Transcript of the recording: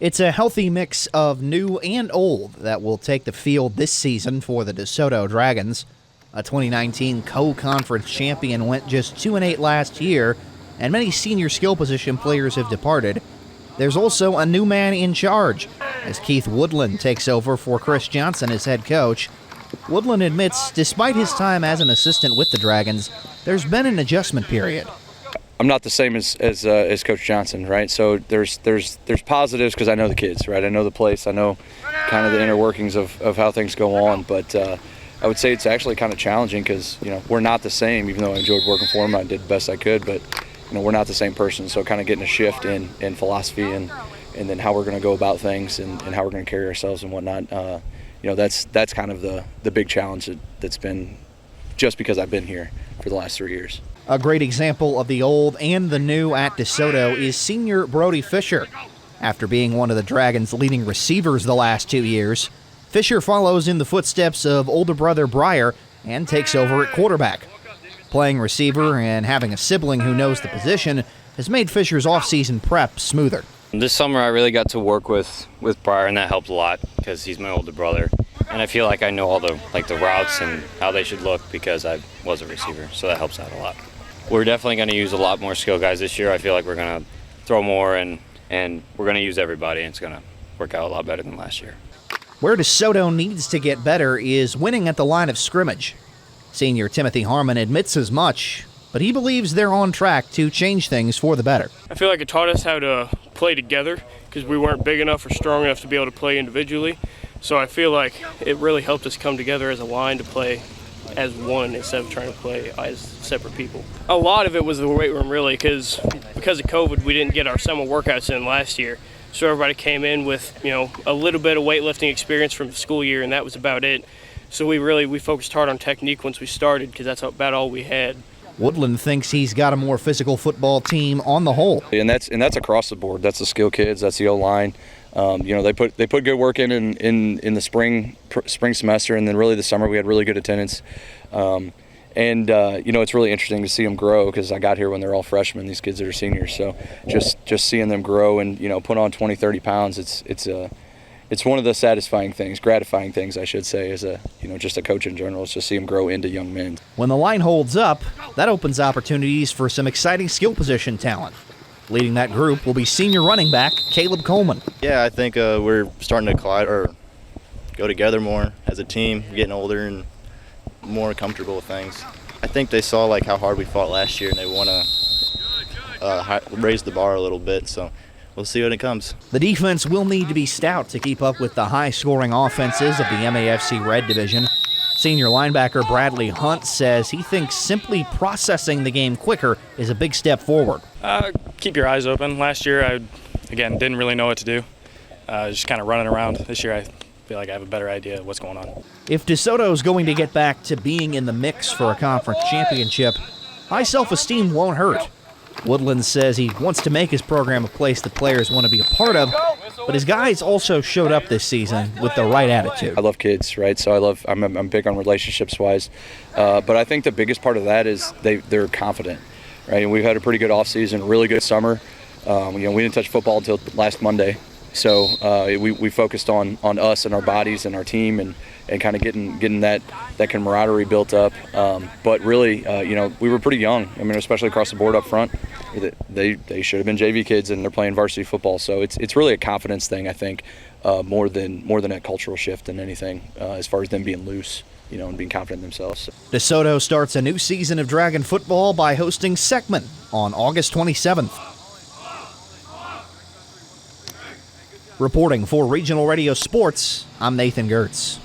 It's a healthy mix of new and old that will take the field this season for the DeSoto Dragons. A 2019 co-conference champion went just 2-8 last year, and many senior skill position players have departed. There's also a new man in charge, as Keith Woodland takes over for Chris Johnson as head coach. Woodland admits, despite his time as an assistant with the Dragons, there's been an adjustment period. I'm not the same as Coach Johnson, right? So there's positives because I know the kids, right? I know the place, I know kind of the inner workings of how things go on. But I would say it's actually kind of challenging because we're not the same. Even though I enjoyed working for him, I did the best I could. But we're not the same person. So kind of getting a shift in philosophy and then how we're going to go about things and how we're going to carry ourselves and whatnot. That's kind of the big challenge that's been just because I've been here for the last 3 years. A great example of the old and the new at DeSoto is senior Brodie Fisher. After being one of the Dragons' leading receivers the last 2 years, Fisher follows in the footsteps of older brother Briar and takes over at quarterback. Playing receiver and having a sibling who knows the position has made Fisher's off-season prep smoother. This summer I really got to work with Briar, and that helped a lot because he's my older brother. And I feel like I know all the routes and how they should look because I was a receiver, so that helps out a lot. We're definitely going to use a lot more skill guys this year. I feel like we're going to throw more and we're going to use everybody, and it's going to work out a lot better than last year. Where DeSoto needs to get better is winning at the line of scrimmage. Senior Timothy Harmon admits as much, but he believes they're on track to change things for the better. I feel like it taught us how to play together because we weren't big enough or strong enough to be able to play individually. So I feel like it really helped us come together as a line to play as one instead of trying to play as separate people. A lot of it was the weight room, really, because of COVID, we didn't get our summer workouts in last year. So everybody came in with, a little bit of weightlifting experience from the school year, and that was about it. So we focused hard on technique once we started because that's about all we had. Woodland thinks he's got a more physical football team on the whole. And that's across the board. That's the skill kids. That's the O-line. They put good work in the spring semester, and then really the summer we had really good attendance. It's really interesting to see them grow because I got here when they're all freshmen. These kids that are seniors, so just seeing them grow and put on 20, 30 pounds. It's one of the gratifying things I should say, as just a coach in general, is to see them grow into young men. When the line holds up, that opens opportunities for some exciting skill position talent. Leading that group will be senior running back Caleb Coleman. Yeah, I think we're starting to collide or go together more as a team, getting older and more comfortable with things. I think they saw how hard we fought last year, and they want to raise the bar a little bit. So we'll see when it comes. The defense will need to be stout to keep up with the high-scoring offenses of the MAFC Red Division. Senior linebacker Bradley Hunt says he thinks simply processing the game quicker is a big step forward. Keep your eyes open. Last year, I didn't really know what to do. Just kind of running around. This year, I feel like I have a better idea of what's going on. If DeSoto's going to get back to being in the mix for a conference championship, high self-esteem won't hurt. Woodland says he wants to make his program a place the players want to be a part of, but his guys also showed up this season with the right attitude. I love kids, right? So I'm big on relationships-wise, but I think the biggest part of that is they're confident, right? And we've had a pretty good offseason, really good summer. We didn't touch football until last Monday, so we focused on us and our bodies and our team and kind of getting that camaraderie built up. But really, we were pretty young. Especially across the board up front. They should have been JV kids, and they're playing varsity football. So it's really a confidence thing, I think, more than a cultural shift than anything, as far as them being loose, and being confident in themselves. DeSoto starts a new season of Dragon football by hosting Seckman on August 27th. Reporting for Regional Radio Sports, I'm Nathan Gertz.